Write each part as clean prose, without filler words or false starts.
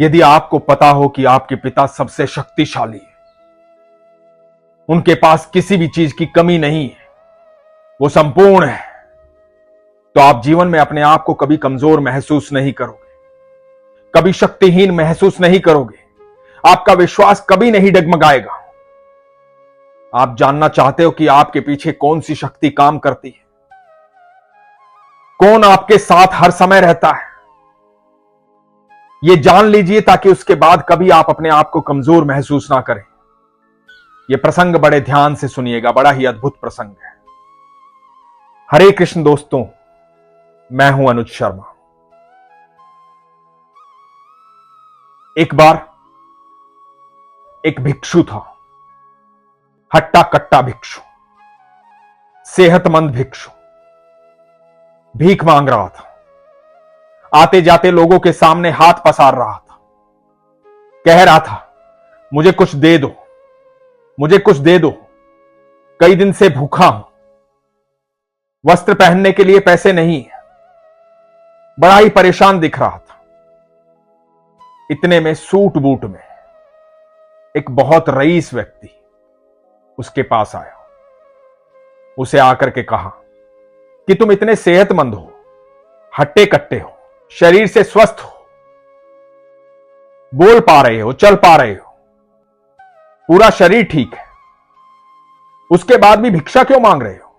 यदि आपको पता हो कि आपके पिता सबसे शक्तिशाली है, उनके पास किसी भी चीज की कमी नहीं है, वो संपूर्ण है, तो आप जीवन में अपने आप को कभी कमजोर महसूस नहीं करोगे, कभी शक्तिहीन महसूस नहीं करोगे, आपका विश्वास कभी नहीं डगमगाएगा। आप जानना चाहते हो कि आपके पीछे कौन सी शक्ति काम करती है, कौन आपके साथ हर समय रहता है। यह जान लीजिए ताकि उसके बाद कभी आप अपने आप को कमजोर महसूस ना करें। यह प्रसंग बड़े ध्यान से सुनिएगा, बड़ा ही अद्भुत प्रसंग है। हरे कृष्ण दोस्तों, मैं हूं अनुज शर्मा। एक बार एक भिक्षु था, हट्टा कट्टा भिक्षु, सेहतमंद भिक्षु, भीख मांग रहा था। आते जाते लोगों के सामने हाथ पसार रहा था, कह रहा था, मुझे कुछ दे दो, मुझे कुछ दे दो, कई दिन से भूखा हूं, वस्त्र पहनने के लिए पैसे नहीं है। बड़ा ही परेशान दिख रहा था। इतने में सूट बूट में एक बहुत रईस व्यक्ति उसके पास आया। उसे आकर के कहा कि तुम इतने सेहतमंद हो, हट्टे कट्टे हो, शरीर से स्वस्थ हो, बोल पा रहे हो, चल पा रहे हो, पूरा शरीर ठीक है, उसके बाद भी भिक्षा क्यों मांग रहे हो?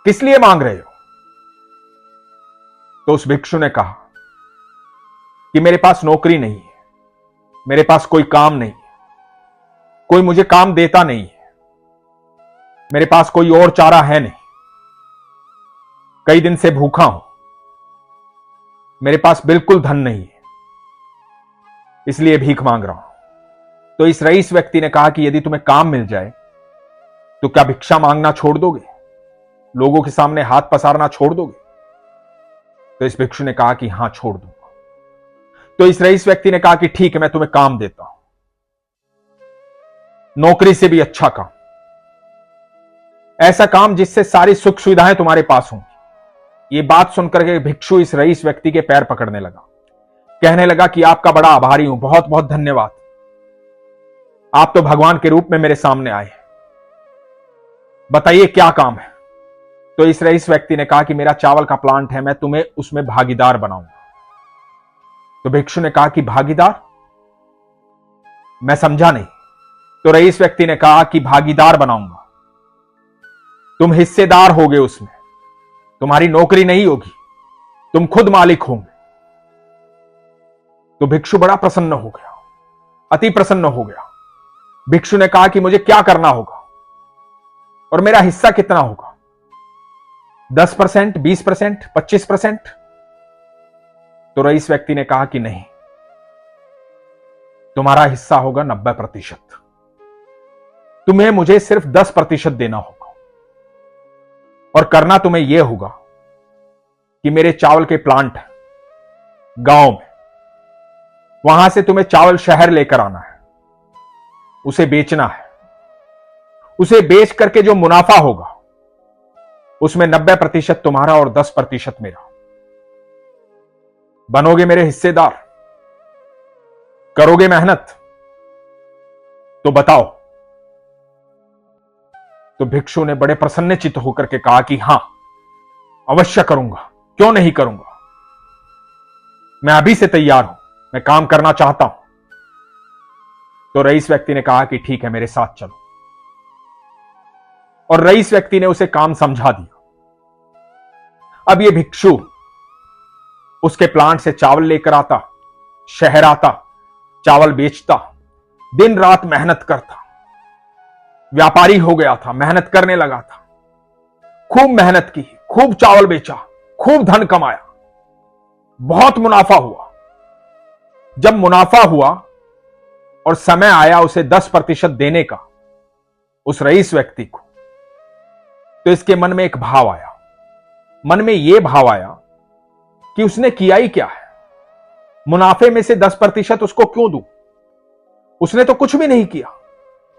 किस लिए मांग रहे हो? तो उस भिक्षु ने कहा कि मेरे पास नौकरी नहीं है, मेरे पास कोई काम नहीं है, कोई मुझे काम देता नहीं है, मेरे पास कोई और चारा है नहीं, कई दिन से भूखा हूं, मेरे पास बिल्कुल धन नहीं है, इसलिए भीख मांग रहा हूं। तो इस रईस व्यक्ति ने कहा कि यदि तुम्हें काम मिल जाए तो क्या भिक्षा मांगना छोड़ दोगे? लोगों के सामने हाथ पसारना छोड़ दोगे? तो इस भिक्षु ने कहा कि हां, छोड़ दूंगा। तो इस रईस व्यक्ति ने कहा कि ठीक है, मैं तुम्हें काम देता हूं, नौकरी से भी अच्छा काम, ऐसा काम जिससे सारी सुख सुविधाएं तुम्हारे पास होंगी। यह बात सुनकर के भिक्षु इस रईस व्यक्ति के पैर पकड़ने लगा, कहने लगा कि आपका बड़ा आभारी हूं, बहुत बहुत धन्यवाद, आप तो भगवान के रूप में मेरे सामने आए, बताइए क्या काम है? तो इस रईस व्यक्ति ने कहा कि मेरा चावल का प्लांट है, मैं तुम्हें उसमें भागीदार बनाऊंगा। तो भिक्षु ने कहा कि भागीदार? मैं समझा नहीं। तो रईस व्यक्ति ने कहा कि भागीदार बनाऊंगा, तुम हिस्सेदार होगे उसमें, तुम्हारी नौकरी नहीं होगी, तुम खुद मालिक होंगे। तो भिक्षु बड़ा प्रसन्न हो गया, अति प्रसन्न हो गया। भिक्षु ने कहा कि मुझे क्या करना होगा और मेरा हिस्सा कितना होगा? 10%, 20%, 25%? तो रईस व्यक्ति ने कहा कि नहीं, तुम्हारा हिस्सा होगा 90%। तुम्हें मुझे सिर्फ 10% देना होगा और करना तुम्हें यह होगा कि मेरे चावल के प्लांट गांव में, वहां से तुम्हें चावल शहर लेकर आना है, उसे बेचना है, उसे बेच करके जो मुनाफा होगा उसमें 90% तुम्हारा और 10% मेरा। बनोगे मेरे हिस्सेदार? करोगे मेहनत? तो बताओ। तो भिक्षु ने बड़े प्रसन्नचित्त होकर के कहा कि हां, अवश्य करूंगा, क्यों नहीं करूंगा, मैं अभी से तैयार हूं, मैं काम करना चाहता हूं। तो रईस व्यक्ति ने कहा कि ठीक है, मेरे साथ चलो। और रईस व्यक्ति ने उसे काम समझा दिया। अब यह भिक्षु उसके प्लांट से चावल लेकर आता, शहर आता, चावल बेचता, दिन रात मेहनत करता, व्यापारी हो गया था, मेहनत करने लगा था, खूब मेहनत की, खूब चावल बेचा, खूब धन कमाया, बहुत मुनाफा हुआ। जब मुनाफा हुआ और समय आया उसे 10% देने का उस रईस व्यक्ति को, तो इसके मन में एक भाव आया। मन में यह भाव आया कि उसने किया ही क्या है, मुनाफे में से 10% उसको क्यों दूं? उसने तो कुछ भी नहीं किया,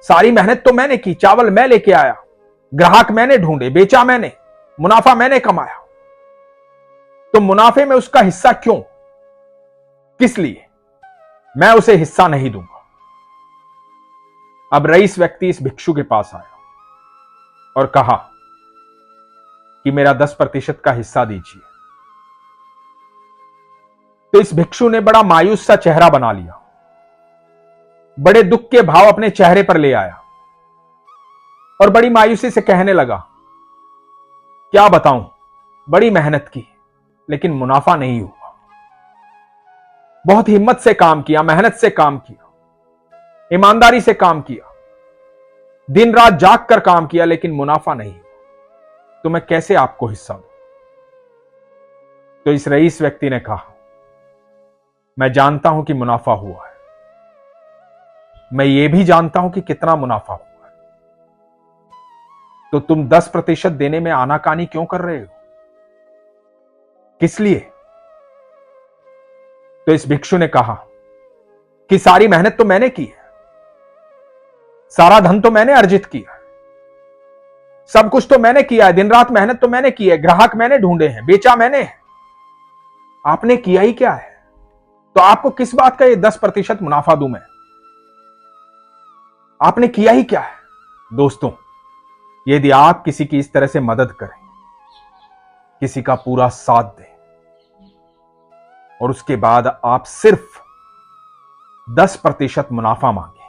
सारी मेहनत तो मैंने की, चावल मैं लेके आया, ग्राहक मैंने ढूंढे, बेचा मैंने, मुनाफा मैंने कमाया, तो मुनाफे में उसका हिस्सा क्यों, किस लिए? मैं उसे हिस्सा नहीं दूंगा। अब रईस व्यक्ति इस भिक्षु के पास आया और कहा कि मेरा 10% का हिस्सा दीजिए। तो इस भिक्षु ने बड़ा मायूस सा चेहरा बना लिया, बड़े दुख के भाव अपने चेहरे पर ले आया और बड़ी मायूसी से कहने लगा, क्या बताऊं, बड़ी मेहनत की लेकिन मुनाफा नहीं हुआ। बहुत हिम्मत से काम किया, मेहनत से काम किया, ईमानदारी से काम किया, दिन रात जाग कर काम किया, लेकिन मुनाफा नहीं हुआ। तो मैं कैसे आपको हिस्सा दूं? तो इस रईस व्यक्ति ने कहा, मैं जानता हूं कि मुनाफा हुआ है, मैं ये भी जानता हूं कि कितना मुनाफा हुआ है, तो तुम 10% देने में आनाकानी क्यों कर रहे हो? किस लिए? तो इस भिक्षु ने कहा कि सारी मेहनत तो मैंने की है, सारा धन तो मैंने अर्जित किया है, सब कुछ तो मैंने किया है, दिन रात मेहनत तो मैंने की है, ग्राहक मैंने ढूंढे हैं, बेचा मैंने है, आपने किया ही क्या है? तो आपको किस बात का ये 10% मुनाफा दूं मैं? आपने किया ही क्या है? दोस्तों, यदि आप किसी की इस तरह से मदद करें, किसी का पूरा साथ दें और उसके बाद आप सिर्फ 10% मुनाफा मांगे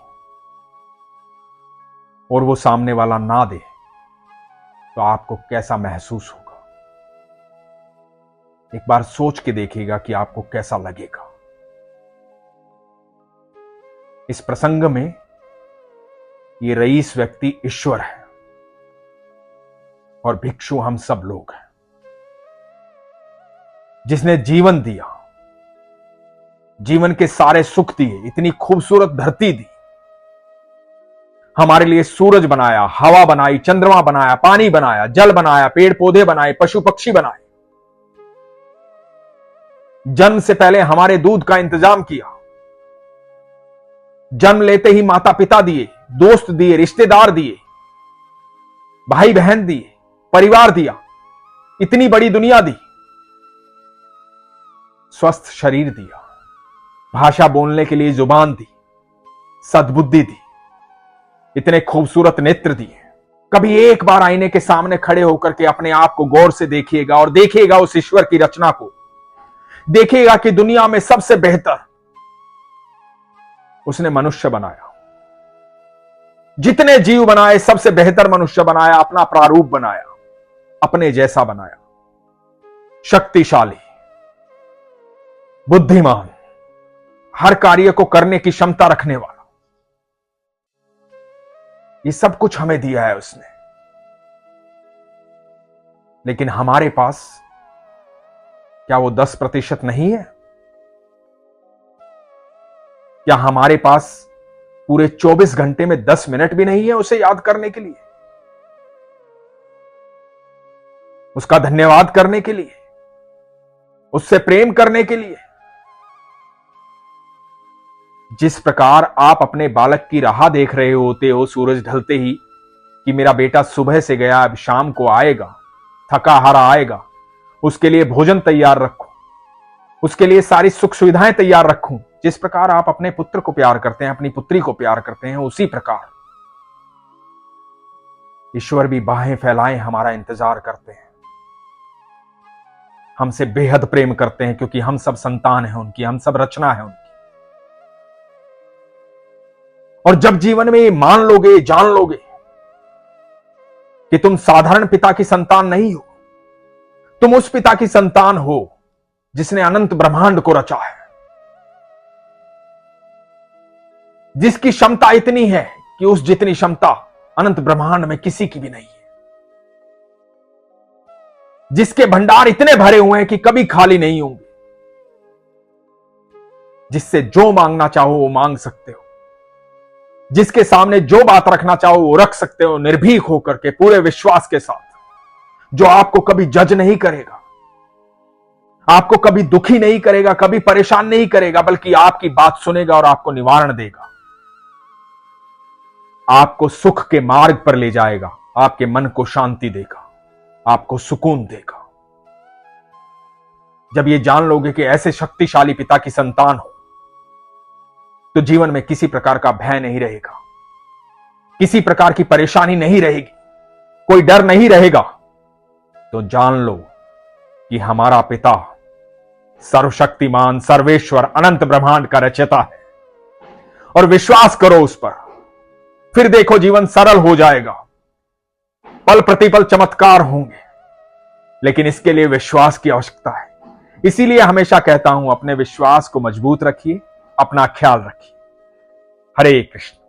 और वो सामने वाला ना दे, तो आपको कैसा महसूस होगा? एक बार सोच के देखिएगा कि आपको कैसा लगेगा। इस प्रसंग में ये रईस व्यक्ति ईश्वर है और भिक्षु हम सब लोग हैं, जिसने जीवन दिया, जीवन के सारे सुख दिए, इतनी खूबसूरत धरती दी, हमारे लिए सूरज बनाया, हवा बनाई, चंद्रमा बनाया, पानी बनाया, जल बनाया, पेड़ पौधे बनाए, पशु पक्षी बनाए, जन्म से पहले हमारे दूध का इंतजाम किया, जन्म लेते ही माता पिता दिए, दोस्त दिए, रिश्तेदार दिए, भाई बहन दिए, परिवार दिया, इतनी बड़ी दुनिया दी, स्वस्थ शरीर दिया, भाषा बोलने के लिए जुबान दी, सद्बुद्धि दी, इतने खूबसूरत नेत्र दिए। कभी एक बार आईने के सामने खड़े होकर के अपने आप को गौर से देखिएगा और देखिएगा उस ईश्वर की रचना को, देखिएगा कि दुनिया में सबसे बेहतर उसने मनुष्य बनाया, जितने जीव बनाए सबसे बेहतर मनुष्य बनाया, अपना प्रारूप बनाया, अपने जैसा बनाया, शक्तिशाली, बुद्धिमान, हर कार्य को करने की क्षमता रखने वाला, ये सब कुछ हमें दिया है उसने। लेकिन हमारे पास क्या वो 10% नहीं है? क्या हमारे पास पूरे 24 घंटे में 10 मिनट भी नहीं है उसे याद करने के लिए, उसका धन्यवाद करने के लिए, उससे प्रेम करने के लिए? जिस प्रकार आप अपने बालक की राह देख रहे होते हो सूरज ढलते ही कि मेरा बेटा सुबह से गया, अब शाम को आएगा, थका हारा आएगा, उसके लिए भोजन तैयार रखूं, उसके लिए सारी सुख सुविधाएं तैयार रखूं, जिस प्रकार आप अपने पुत्र को प्यार करते हैं, अपनी पुत्री को प्यार करते हैं, उसी प्रकार ईश्वर भी बाहें फैलाएं हमारा इंतजार करते हैं, हमसे बेहद प्रेम करते हैं, क्योंकि हम सब संतान हैं उनकी, हम सब रचना है उनकी। और जब जीवन में ये मान लोगे, जान लोगे कि तुम साधारण पिता की संतान नहीं हो, तुम उस पिता की संतान हो जिसने अनंत ब्रह्मांड को रचा है, जिसकी क्षमता इतनी है कि उस जितनी क्षमता अनंत ब्रह्मांड में किसी की भी नहीं है, जिसके भंडार इतने भरे हुए हैं कि कभी खाली नहीं होंगे, जिससे जो मांगना चाहो वो मांग सकते हो, जिसके सामने जो बात रखना चाहो वो रख सकते हो, निर्भीक होकर के, पूरे विश्वास के साथ, जो आपको कभी जज नहीं करेगा, आपको कभी दुखी नहीं करेगा, कभी परेशान नहीं करेगा, बल्कि आपकी बात सुनेगा और आपको निवारण देगा, आपको सुख के मार्ग पर ले जाएगा, आपके मन को शांति देगा, आपको सुकून देगा। जब ये जान लोगे कि ऐसे शक्तिशाली पिता की संतान हो, तो जीवन में किसी प्रकार का भय नहीं रहेगा, किसी प्रकार की परेशानी नहीं रहेगी, कोई डर नहीं रहेगा। तो जान लो कि हमारा पिता सर्वशक्तिमान, सर्वेश्वर, अनंत ब्रह्मांड का रचयिता है, और विश्वास करो उस पर। फिर देखो जीवन सरल हो जाएगा, पल प्रतिपल चमत्कार होंगे, लेकिन इसके लिए विश्वास की आवश्यकता है। इसीलिए हमेशा कहता हूं, अपने विश्वास को मजबूत रखिए, अपना ख्याल रखिए। हरे कृष्ण।